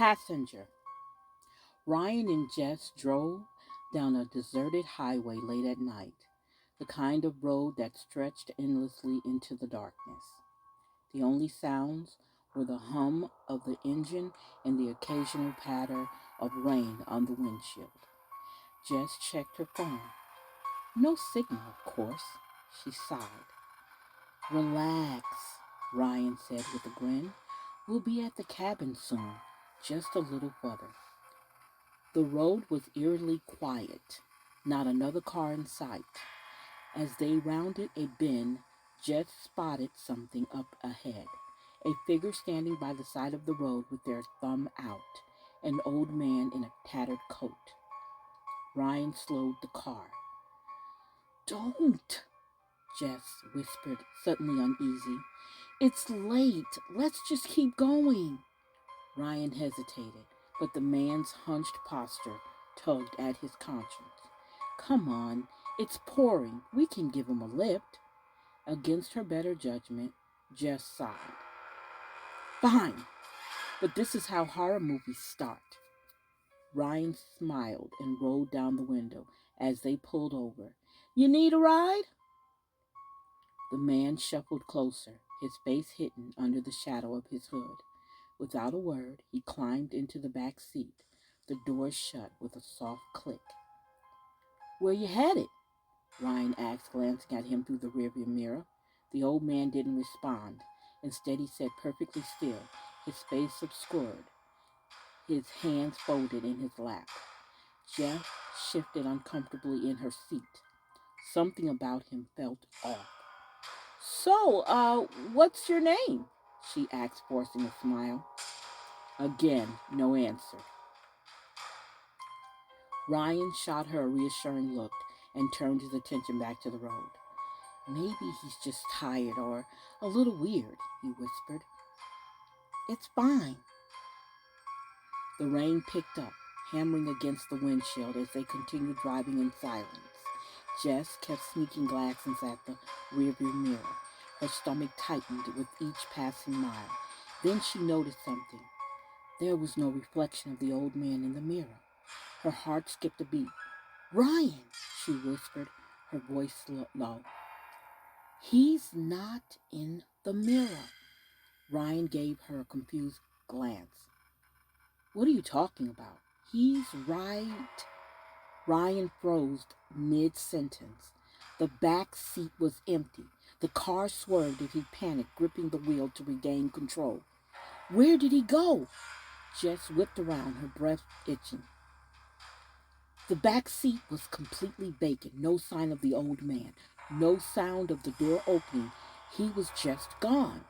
passenger. Ryan and Jess drove down a deserted highway late at night, the kind of road that stretched endlessly into the darkness. The only sounds were the hum of the engine and the occasional patter of rain on the windshield. Jess checked her phone. No signal, of course. She sighed. Relax, Ryan said with a grin. We'll be at the cabin soon, just a little further. The road was eerily quiet, not another car in sight. As they rounded a bend, Jess spotted something up ahead. A figure standing by the side of the road with their thumb out, an old man in a tattered coat. Ryan slowed the car. Don't, Jess whispered, suddenly uneasy. It's late. Let's just keep going. Ryan hesitated, but the man's hunched posture tugged at his conscience. Come on, it's pouring. We can give him a lift. Against her better judgment, Jess sighed. Fine, but this is how horror movies start. Ryan smiled and rolled down the window as they pulled over. You need a ride? The man shuffled closer, his face hidden under the shadow of his hood. Without a word, he climbed into the back seat. The door shut with a soft click. Where you headed? Ryan asked, glancing at him through the rearview mirror. The old man didn't respond. Instead, he sat perfectly still, his face obscured, his hands folded in his lap. Jeff shifted uncomfortably in her seat. Something about him felt off. So, what's your name? She asked, forcing a smile. Again, no answer. Ryan shot her a reassuring look and turned his attention back to the road. Maybe he's just tired or a little weird, he whispered. It's fine. The rain picked up, hammering against the windshield as they continued driving in silence. Jess kept sneaking glances at the rearview mirror. Her stomach tightened with each passing mile. Then she noticed something. There was no reflection of the old man in the mirror. Her heart skipped a beat. Ryan, she whispered, her voice low. He's not in the mirror. Ryan gave her a confused glance. What are you talking about? He's right. Ryan froze mid-sentence. The back seat was empty. The car swerved as he panicked, gripping the wheel to regain control. Where did he go? Jess whipped around, her breath itching. The back seat was completely vacant, no sign of the old man, no sound of the door opening. He was just gone.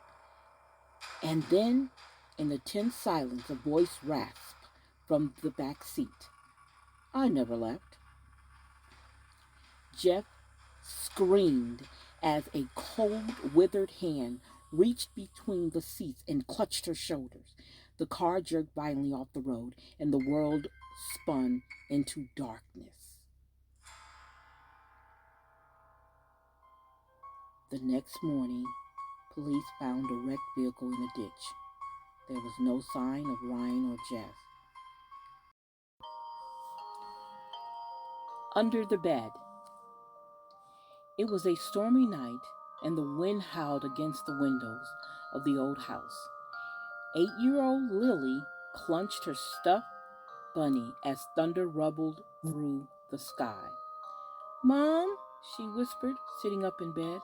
And then, in the tense silence, a voice rasped from the back seat. I never left. Jeff screamed as a cold, withered hand reached between the seats and clutched her shoulders. The car jerked violently off the road, and the world spun into darkness. The next morning, police found a wrecked vehicle in a ditch. There was no sign of Ryan or Jess. Under the bed. It was a stormy night, and the wind howled against the windows of the old house. 8-year-old Lily clenched her stuffed bunny as thunder rumbled through the sky. Mom, she whispered, sitting up in bed.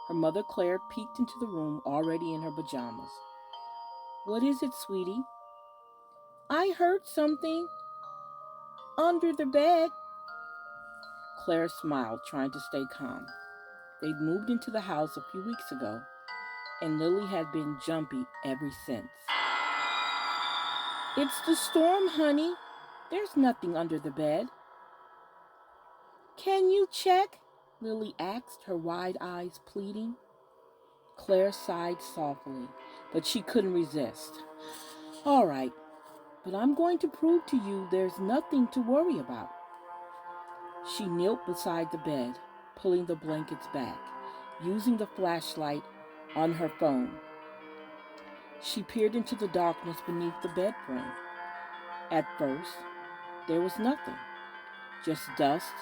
Her mother, Claire, peeked into the room, already in her pajamas. What is it, sweetie? I heard something under the bed. Claire smiled, trying to stay calm. They'd moved into the house a few weeks ago, and Lily had been jumpy ever since. It's the storm, honey. There's nothing under the bed. Can you check? Lily asked, her wide eyes pleading. Claire sighed softly, but she couldn't resist. All right, but I'm going to prove to you there's nothing to worry about. She knelt beside the bed, pulling the blankets back, using the flashlight on her phone. She peered into the darkness beneath the bed frame. At first, there was nothing, just dust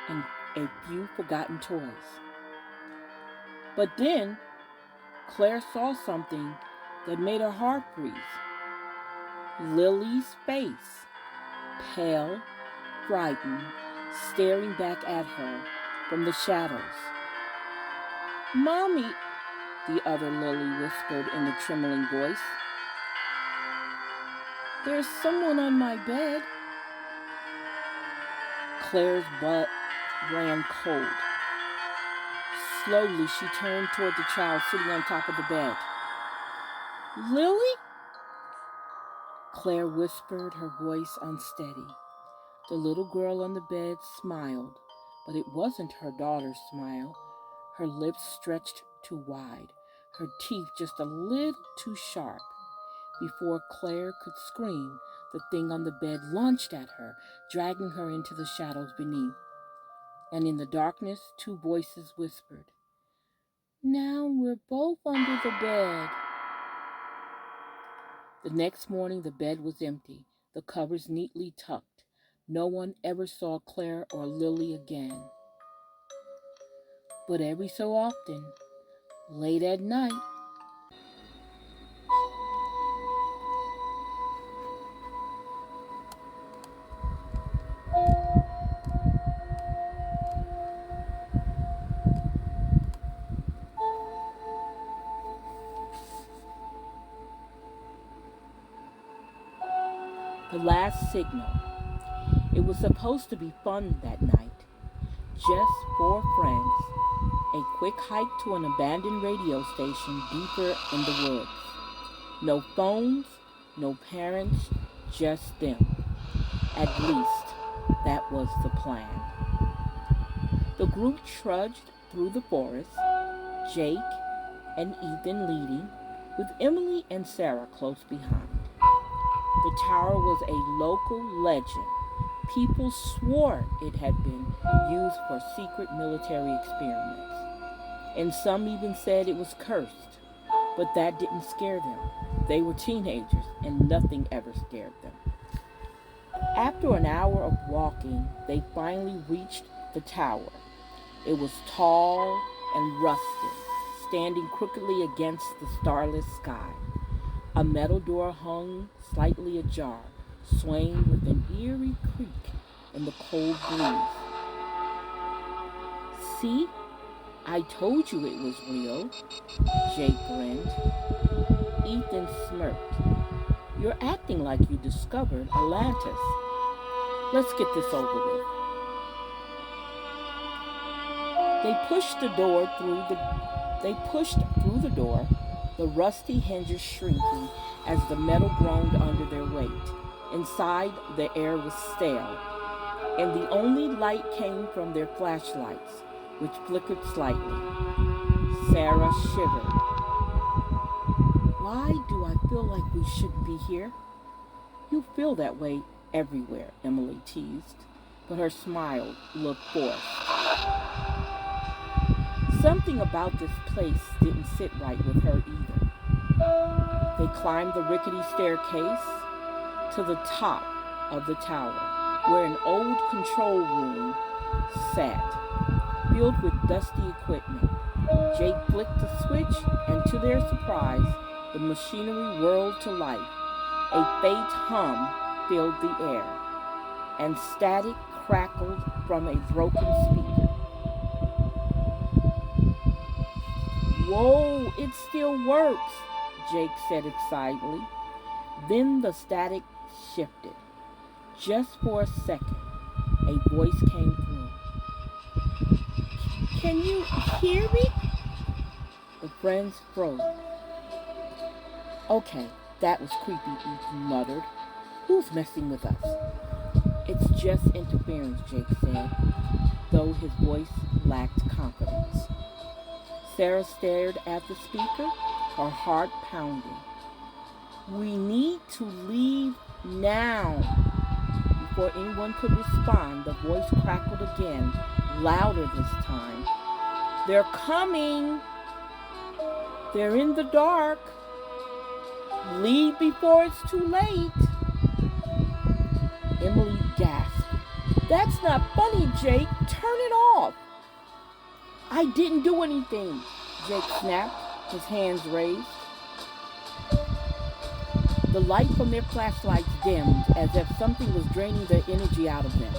and a few forgotten toys. But then, Claire saw something that made her heart freeze. Lily's face, pale, frightened, staring back at her from the shadows. "Mommy," the other Lily whispered in a trembling voice. "There's someone on my bed." Claire's blood ran cold. Slowly, she turned toward the child sitting on top of the bed. "Lily?" Claire whispered, her voice unsteady. The little girl on the bed smiled, but it wasn't her daughter's smile. Her lips stretched too wide, her teeth just a little too sharp. Before Claire could scream, the thing on the bed launched at her, dragging her into the shadows beneath. And in the darkness, two voices whispered, "Now we're both under the bed." The next morning, the bed was empty, the covers neatly tucked. No one ever saw Claire or Lily again. But every so often, late at night, the last signal. It was supposed to be fun that night. Just four friends. A quick hike to an abandoned radio station deeper in the woods. No phones, no parents, just them. At least, that was the plan. The group trudged through the forest, Jake and Ethan leading, with Emily and Sarah close behind. The tower was a local legend. People swore it had been used for secret military experiments. And some even said it was cursed. But that didn't scare them. They were teenagers, and nothing ever scared them. After an hour of walking, they finally reached the tower. It was tall and rusted, standing crookedly against the starless sky. A metal door hung slightly ajar, swaying with an eerie creak in the cold breeze. "See? I told you it was real," Jake grinned. Ethan smirked. "You're acting like you discovered Atlantis. Let's get this over with." They pushed through the door, the rusty hinges shrinking as the metal groaned under their weight. Inside, the air was stale, and the only light came from their flashlights, which flickered slightly. Sarah shivered. "Why do I feel like we shouldn't be here?" "You feel that way everywhere," Emily teased, but her smile looked forced. Something about this place didn't sit right with her either. They climbed the rickety staircase to the top of the tower, where an old control room sat, filled with dusty equipment. Jake flicked the switch, and to their surprise, the machinery whirled to life. A faint hum filled the air, and static crackled from a broken speaker. "Whoa, it still works," Jake said excitedly. Then the static shifted. Just for a second, a voice came through. "Can you hear me?" The friends froze. "Okay, that was creepy," Ethan muttered. "Who's messing with us?" "It's just interference," Jake said, though his voice lacked confidence. Sarah stared at the speaker, her heart pounding. "We need to leave now." Before anyone could respond, the voice crackled again, louder this time. "They're coming! They're in the dark!" Leave before it's too late. Emily gasped. That's not funny, Jake. Turn it off. I didn't do anything, Jake snapped, his hands raised. The light from their flashlights dimmed as if something was draining the energy out of them.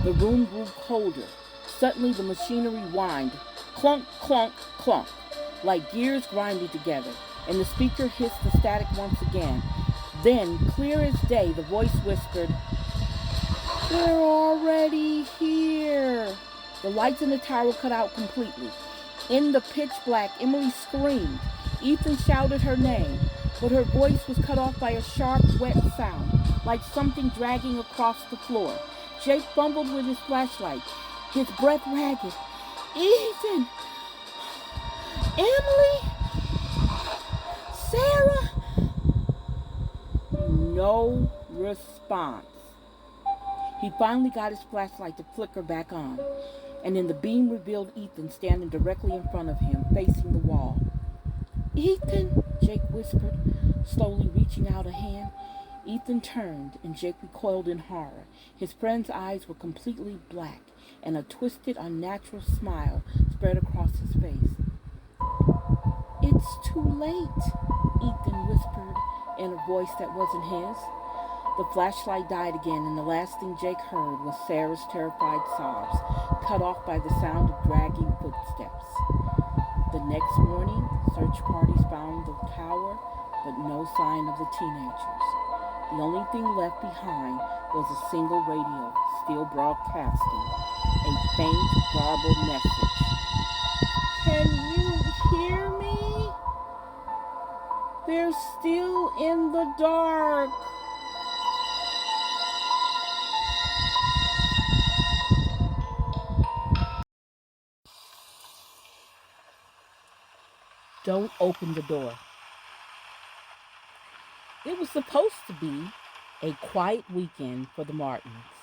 The room grew colder. Suddenly the machinery whined, clunk, clunk, clunk, like gears grinding together, and the speaker hissed the static once again. Then, clear as day, the voice whispered, "They're already here." The lights in the tower cut out completely. In the pitch black, Emily screamed. Ethan shouted her name, but her voice was cut off by a sharp, wet sound, like something dragging across the floor. Jake fumbled with his flashlight, his breath ragged. "Ethan! Emily! Sarah!" No response. He finally got his flashlight to flicker back on, and then the beam revealed Ethan standing directly in front of him, facing the wall. "Ethan," Jake whispered, slowly reaching out a hand. Ethan turned, and Jake recoiled in horror. His friend's eyes were completely black, and a twisted, unnatural smile spread across his face. "It's too late," Ethan whispered in a voice that wasn't his. The flashlight died again, and the last thing Jake heard was Sarah's terrified sobs, cut off by the sound of dragging footsteps. The next morning, search parties found the tower, but no sign of the teenagers. The only thing left behind was a single radio, still broadcasting, a faint, garbled message. "Can you hear me? They're still in the dark." Don't open the door. It was supposed to be a quiet weekend for the Martins.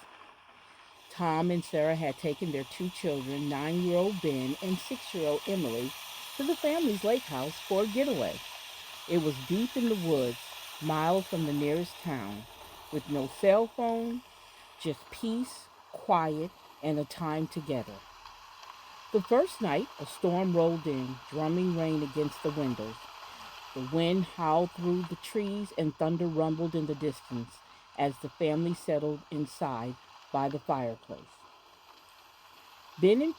Tom and Sarah had taken their two children, 9-year-old Ben and 6-year-old Emily, to the family's lake house for a getaway. It was deep in the woods, miles from the nearest town, with no cell phone, just peace, quiet, and a time together. The first night, a storm rolled in, drumming rain against the windows. The wind howled through the trees and thunder rumbled in the distance as the family settled inside by the fireplace. Ben and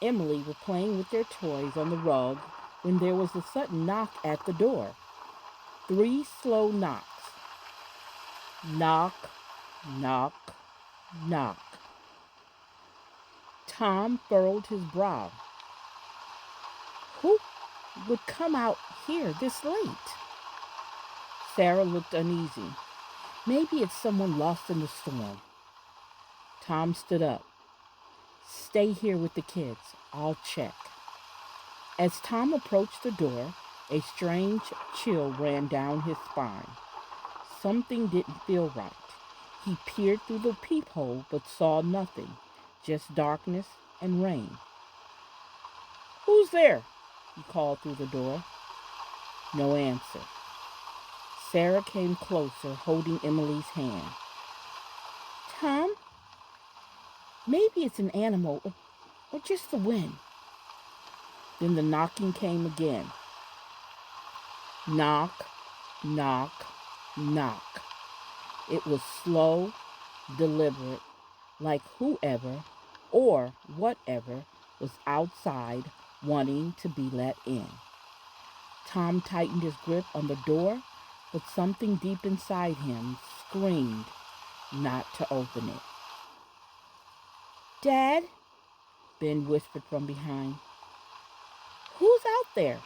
Emily were playing with their toys on the rug when there was a sudden knock at the door. 3 slow knocks. Knock, knock, knock. Tom furrowed his brow. Who would come out here this late? Sarah looked uneasy. Maybe it's someone lost in the storm. Tom stood up. Stay here with the kids. I'll check. As Tom approached the door, a strange chill ran down his spine. Something didn't feel right. He peered through the peephole but saw nothing, just darkness and rain. Who's there? He called through the door. No answer. Sarah came closer, holding Emily's hand. Tom, maybe it's an animal or just the wind. Then the knocking came again. Knock, knock, knock. It was slow, deliberate, like whoever or whatever was outside wanting to be let in. Tom tightened his grip on the door, but something deep inside him screamed not to open it. Dad, Ben whispered from behind. Who's out there?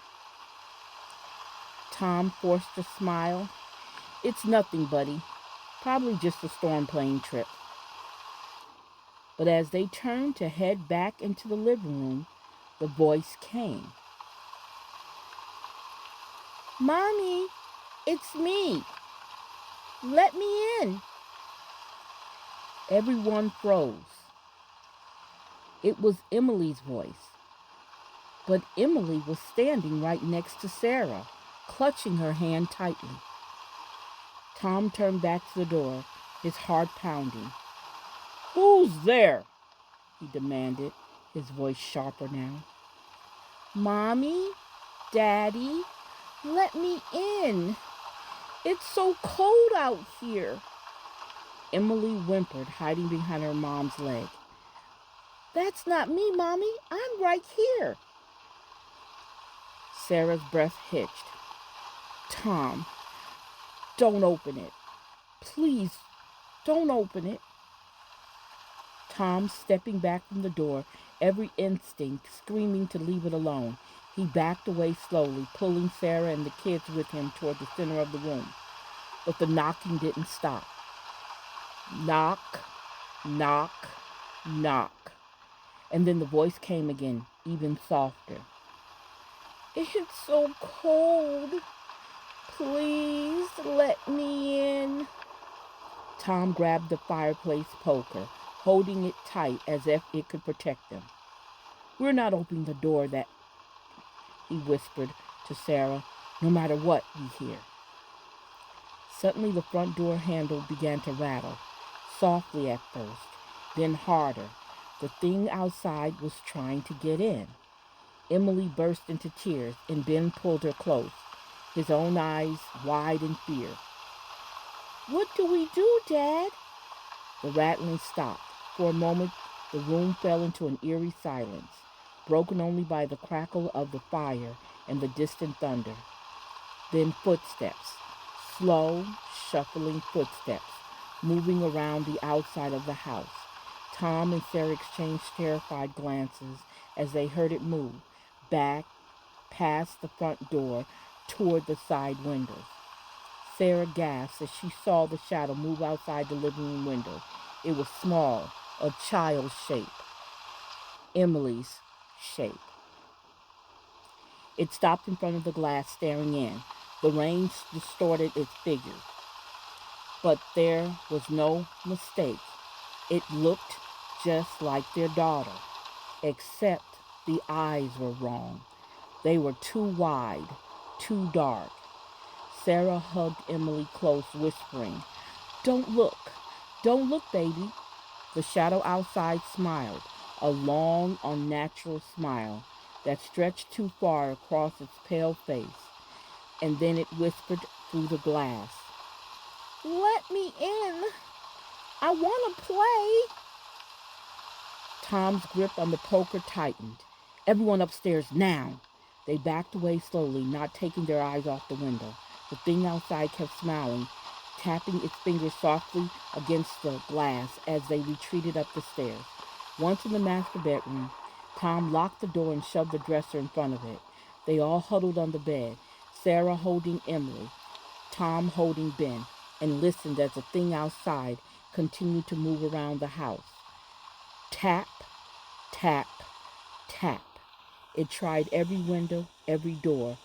Tom forced a smile. It's nothing, buddy. Probably just a storm plane trip. But as they turned to head back into the living room, the voice came. Mommy, it's me. Let me in. Everyone froze. It was Emily's voice. But Emily was standing right next to Sarah, clutching her hand tightly. Tom turned back to the door, his heart pounding. "Who's there?" he demanded, his voice sharper now. "Mommy, Daddy, let me in. It's so cold out here." Emily whimpered, hiding behind her mom's leg. "That's not me, Mommy. I'm right here." Sarah's breath hitched. "Tom, don't open it. Please, don't open it." Tom, stepping back from the door, every instinct screaming to leave it alone, he backed away slowly, pulling Sarah and the kids with him toward the center of the room. But the knocking didn't stop. Knock, knock, knock. And then the voice came again, even softer. "It's so cold. Please let me in." Tom grabbed the fireplace poker, holding it tight as if it could protect them. "We're not opening the door," he whispered to Sarah, "no matter what we hear." Suddenly the front door handle began to rattle, softly at first, then harder. The thing outside was trying to get in. Emily burst into tears, and Ben pulled her close, his own eyes wide in fear. "What do we do, Dad?" The rattling stopped. For a moment, the room fell into an eerie silence, broken only by the crackle of the fire and the distant thunder. Then footsteps, slow, shuffling footsteps, moving around the outside of the house. Tom and Sarah exchanged terrified glances as they heard it move, back, past the front door, toward the side windows. Sarah gasped as she saw the shadow move outside the living room window. It was small, of child's shape. Emily's shape. It stopped in front of the glass, staring in. The rain distorted its figure. But there was no mistake. It looked just like their daughter, except the eyes were wrong. They were too wide, too dark. Sarah hugged Emily close, whispering, "Don't look. Don't look, baby." The shadow outside smiled, a long, unnatural smile that stretched too far across its pale face, and then it whispered through the glass, "Let me in. I want to play." Tom's grip on the poker tightened. "Everyone upstairs now." They backed away slowly, not taking their eyes off the window. The thing outside kept smiling, tapping its fingers softly against the glass as they retreated up the stairs. Once in the master bedroom, Tom locked the door and shoved the dresser in front of it. They all huddled on the bed, Sarah holding Emily, Tom holding Ben, and listened as the thing outside continued to move around the house. Tap, tap, tap. It tried every window, every door,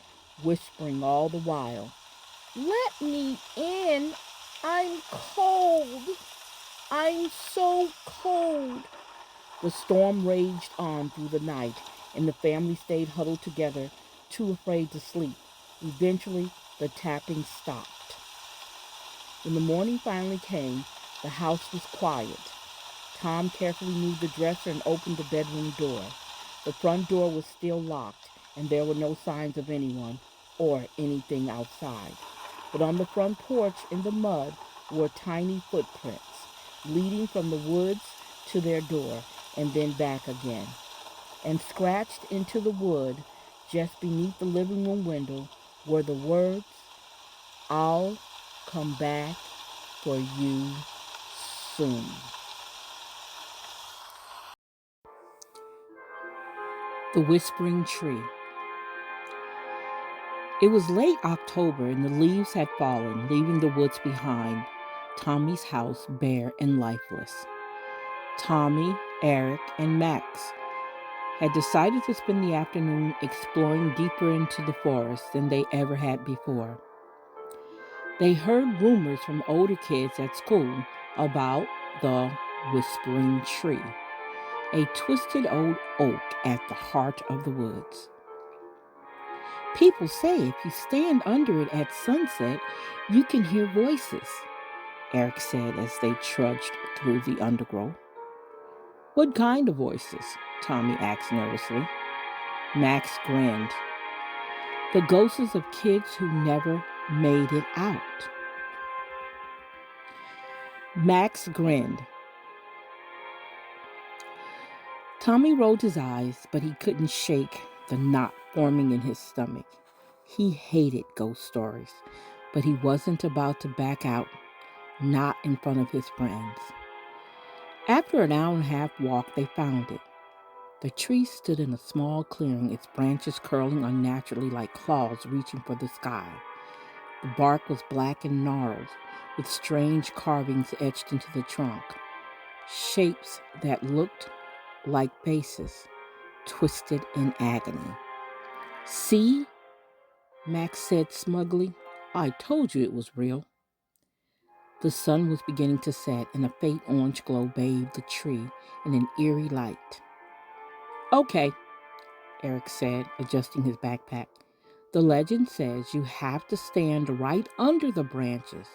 whispering all the while, "Let me in. I'm cold. I'm so cold." The storm raged on through the night, and the family stayed huddled together, too afraid to sleep. Eventually, the tapping stopped. When the morning finally came, the house was quiet. Tom carefully moved the dresser and opened the bedroom door. The front door was still locked, and there were no signs of anyone or anything outside. But on the front porch in the mud were tiny footprints, leading from the woods to their door and then back again. And scratched into the wood just beneath the living room window were the words, "I'll come back for you soon." The Whispering Tree. It was late October and the leaves had fallen, leaving the woods behind, Tommy's house bare and lifeless. Tommy, Eric, and Max had decided to spend the afternoon exploring deeper into the forest than they ever had before. They heard rumors from older kids at school about the Whispering Tree, a twisted old oak at the heart of the woods. People say if you stand under it at sunset, you can hear voices, Eric said as they trudged through the undergrowth. What kind of voices? Tommy asked nervously. Max grinned. The ghosts of kids who never made it out. Max grinned. Tommy rolled his eyes, but he couldn't shake the knot forming in his stomach. He hated ghost stories, but he wasn't about to back out, not in front of his friends. After an hour and a half walk, they found it. The tree stood in a small clearing, its branches curling unnaturally like claws reaching for the sky. The bark was black and gnarled, with strange carvings etched into the trunk, shapes that looked like faces, twisted in agony. See? Max said smugly. I told you it was real. The sun was beginning to set, and a faint orange glow bathed the tree in an eerie light. Okay, Eric said, adjusting his backpack. The legend says you have to stand right under the branches.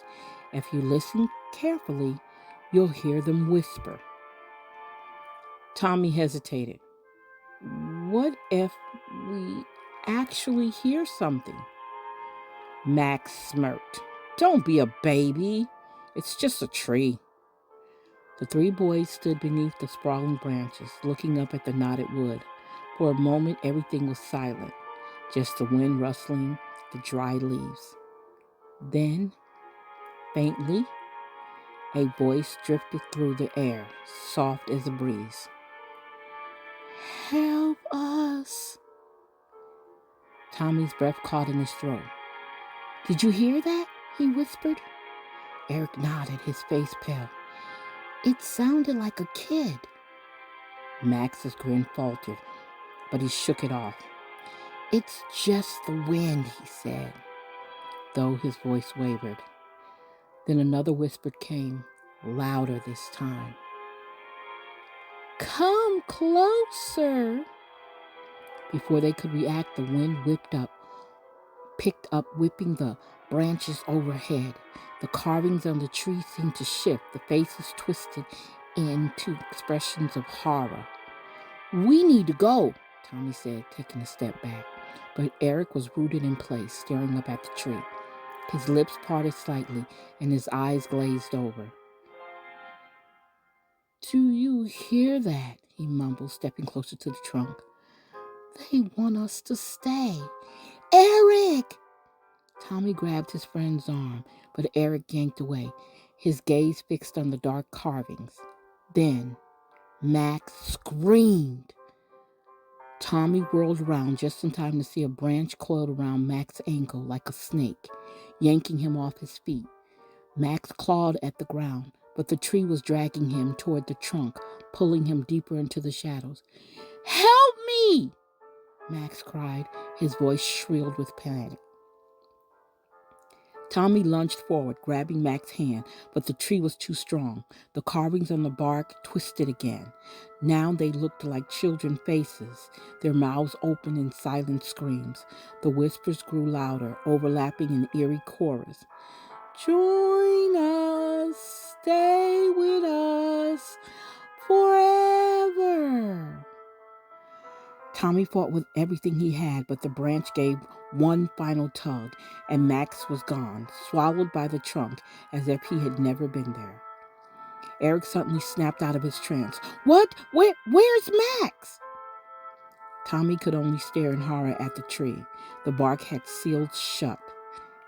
If you listen carefully, you'll hear them whisper. Tommy hesitated. What if we actually hear something? Max smirked. Don't be a baby. It's just a tree. The three boys stood beneath the sprawling branches, looking up at the knotted wood. For a moment, everything was silent, just the wind rustling the dry leaves. Then, faintly, a voice drifted through the air, soft as a breeze. Help us! Tommy's breath caught in his throat. Did you hear that? He whispered. Eric nodded, his face pale. It sounded like a kid. Max's grin faltered, but he shook it off. It's just the wind, he said, though his voice wavered. Then another whisper came, louder this time. Come closer! Before they could react, the wind picked up, whipping the branches overhead. The carvings on the tree seemed to shift, the faces twisted into expressions of horror. We need to go, Tommy said, taking a step back. But Eric was rooted in place, staring up at the tree. His lips parted slightly, and his eyes glazed over. Do you hear that? He mumbled, stepping closer to the trunk. They want us to stay. Eric! Tommy grabbed his friend's arm, but Eric yanked away, his gaze fixed on the dark carvings. Then, Max screamed. Tommy whirled around just in time to see a branch coiled around Max's ankle like a snake, yanking him off his feet. Max clawed at the ground, but the tree was dragging him toward the trunk, pulling him deeper into the shadows. Help me! Max cried, his voice shrilled with panic. Tommy lunged forward, grabbing Max's hand, but the tree was too strong. The carvings on the bark twisted again. Now they looked like children's faces, their mouths open in silent screams. The whispers grew louder, overlapping in eerie chorus. Join us, stay with us forever. Tommy fought with everything he had, but the branch gave one final tug, and Max was gone, swallowed by the trunk as if he had never been there. Eric suddenly snapped out of his trance. What? Where's Max? Tommy could only stare in horror at the tree. The bark had sealed shut,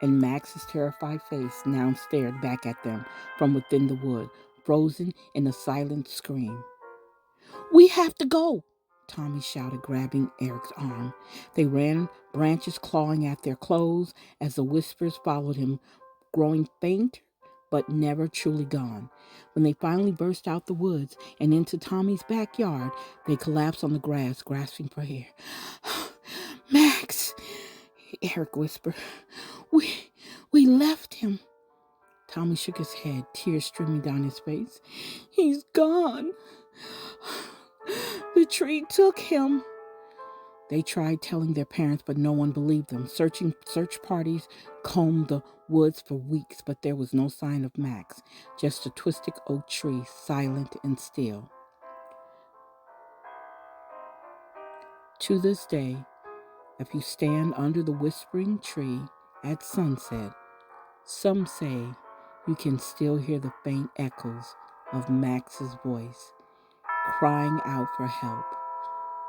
and Max's terrified face now stared back at them from within the wood, frozen in a silent scream. We have to go, Tommy shouted, grabbing Eric's arm. They ran, branches clawing at their clothes as the whispers followed him, growing faint but never truly gone. When they finally burst out the woods and into Tommy's backyard, they collapsed on the grass, grasping for air. Max, Eric whispered. We left him. Tommy shook his head, tears streaming down his face. He's gone. The tree took him. They tried telling their parents, but no one believed them. Search parties combed the woods for weeks, but there was no sign of Max, just a twisted oak tree, silent and still. To this day, if you stand under the whispering tree at sunset, some say you can still hear the faint echoes of Max's voice crying out for help,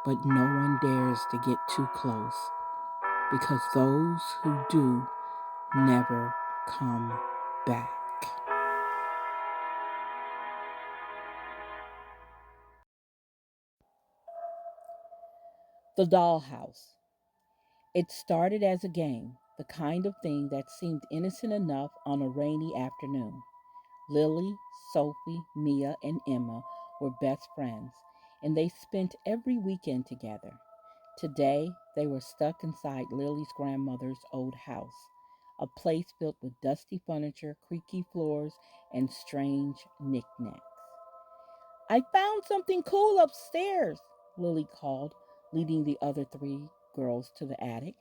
but no one dares to get too close because those who do never come back. The Dollhouse. It started as a game, the kind of thing that seemed innocent enough on a rainy afternoon. Lily, Sophie, Mia, and Emma were best friends, and they spent every weekend together. Today, they were stuck inside Lily's grandmother's old house, a place built with dusty furniture, creaky floors, and strange knickknacks. I found something cool upstairs, Lily called, leading the other three girls to the attic.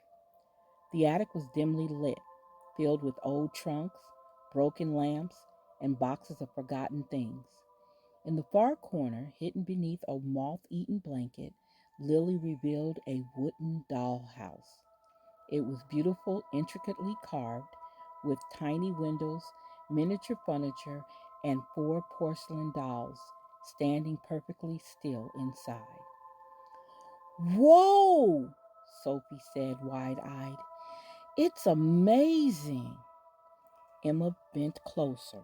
The attic was dimly lit, filled with old trunks, broken lamps, and boxes of forgotten things. In the far corner, hidden beneath a moth eaten blanket, Lily revealed a wooden dollhouse. It was beautiful, intricately carved, with tiny windows, miniature furniture, and four porcelain dolls standing perfectly still inside. Whoa! Sophie said, wide eyed. It's amazing. Emma bent closer,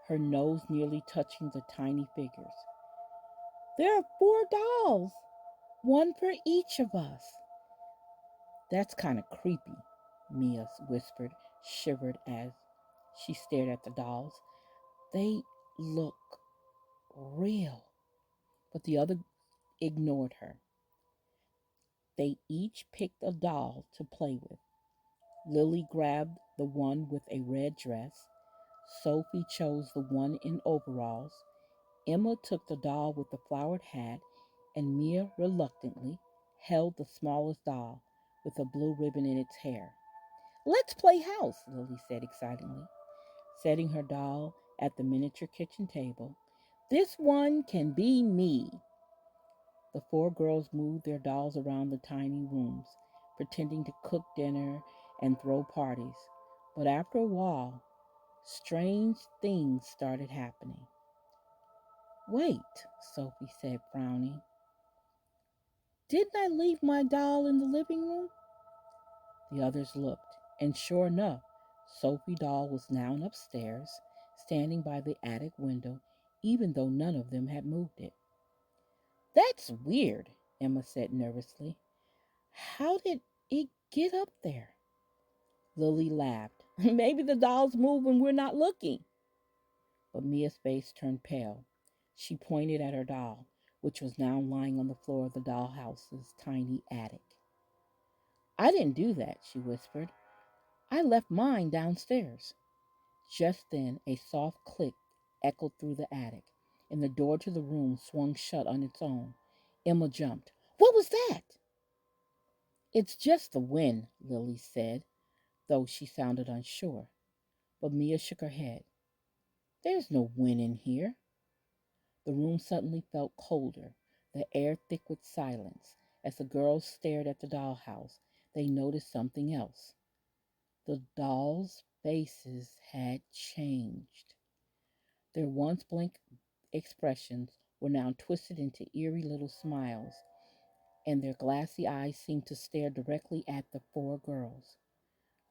her nose nearly touching the tiny figures. There are four dolls, one for each of us. That's kind of creepy, Mia whispered, shivered as she stared at the dolls. They look real. But the other ignored her. They each picked a doll to play with. Lily grabbed the one with a red dress. Sophie chose the one in overalls. Emma took the doll with the flowered hat, and Mia reluctantly held the smallest doll with a blue ribbon in its hair. Let's play house, Lily said excitedly, setting her doll at the miniature kitchen table. This one can be me. The four girls moved their dolls around the tiny rooms, pretending to cook dinner and throw parties. But after a while, strange things started happening. Wait, Sophie said, frowning. Didn't I leave my doll in the living room? The others looked, and sure enough, Sophie doll was now upstairs, standing by the attic window, even though none of them had moved it. That's weird, Emma said nervously. How did it get up there? Lily laughed. Maybe the dolls move when we're not looking. But Mia's face turned pale. She pointed at her doll, which was now lying on the floor of the dollhouse's tiny attic. I didn't do that, she whispered. I left mine downstairs. Just then, a soft click echoed through the attic, and the door to the room swung shut on its own. Emma jumped. What was that? It's just the wind, Lily said, though she sounded unsure. But Mia shook her head. There's no wind in here. The room suddenly felt colder, the air thick with silence. As the girls stared at the dollhouse, they noticed something else. The dolls' faces had changed. Their once blank expressions were now twisted into eerie little smiles, and their glassy eyes seemed to stare directly at the four girls.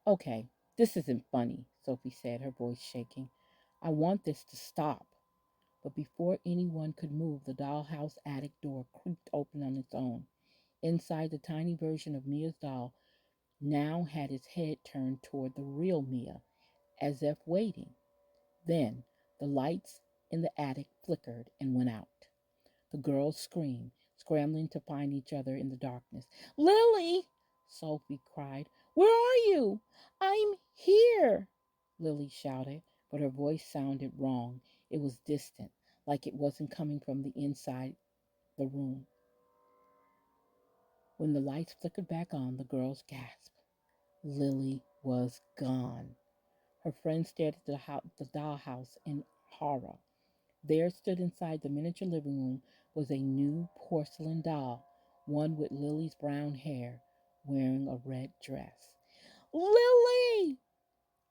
Okay, this isn't funny, Sophie said, her voice shaking. I want this to stop. But before anyone could move, the dollhouse attic door creaked open on its own. Inside, the tiny version of Mia's doll now had its head turned toward the real Mia, as if waiting. Then the lights in the attic flickered and went out. The girls screamed, scrambling to find each other in the darkness. Lily! Sophie cried. Where are you? I'm here! Lily shouted, but her voice sounded wrong. It was distant, like it wasn't coming from the inside the room. When the lights flickered back on, the girls gasped. Lily was gone. Her friends stared at the dollhouse in horror. There stood inside the miniature living room was a new porcelain doll, one with Lily's brown hair, wearing a red dress. Lily!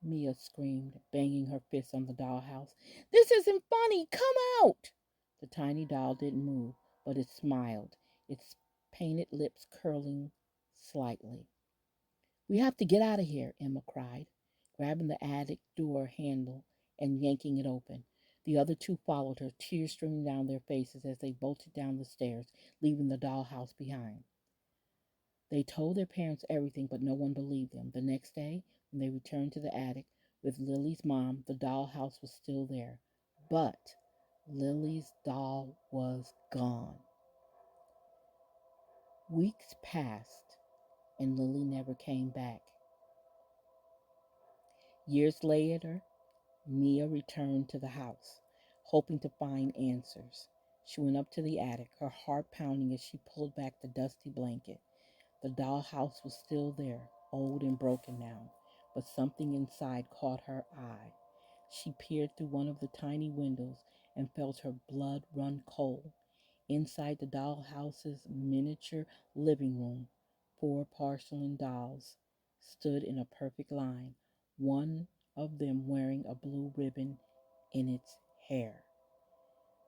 Mia screamed, banging her fist on the dollhouse. This isn't funny! Come out! The tiny doll didn't move, but it smiled, its painted lips curling slightly. We have to get out of here, Emma cried, grabbing the attic door handle and yanking it open. The other two followed her, tears streaming down their faces as they bolted down the stairs, leaving the dollhouse behind. They told their parents everything, but no one believed them. The next day, when they returned to the attic with Lily's mom, the dollhouse was still there. But Lily's doll was gone. Weeks passed, and Lily never came back. Years later, Mia returned to the house, hoping to find answers. She went up to the attic, her heart pounding as she pulled back the dusty blanket. The dollhouse was still there, old and broken now, but something inside caught her eye. She peered through one of the tiny windows and felt her blood run cold. Inside the dollhouse's miniature living room, four porcelain dolls stood in a perfect line, one of them wearing a blue ribbon in its hair.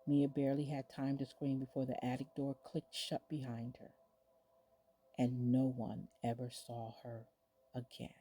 Mia barely had time to scream before the attic door clicked shut behind her, and no one ever saw her again.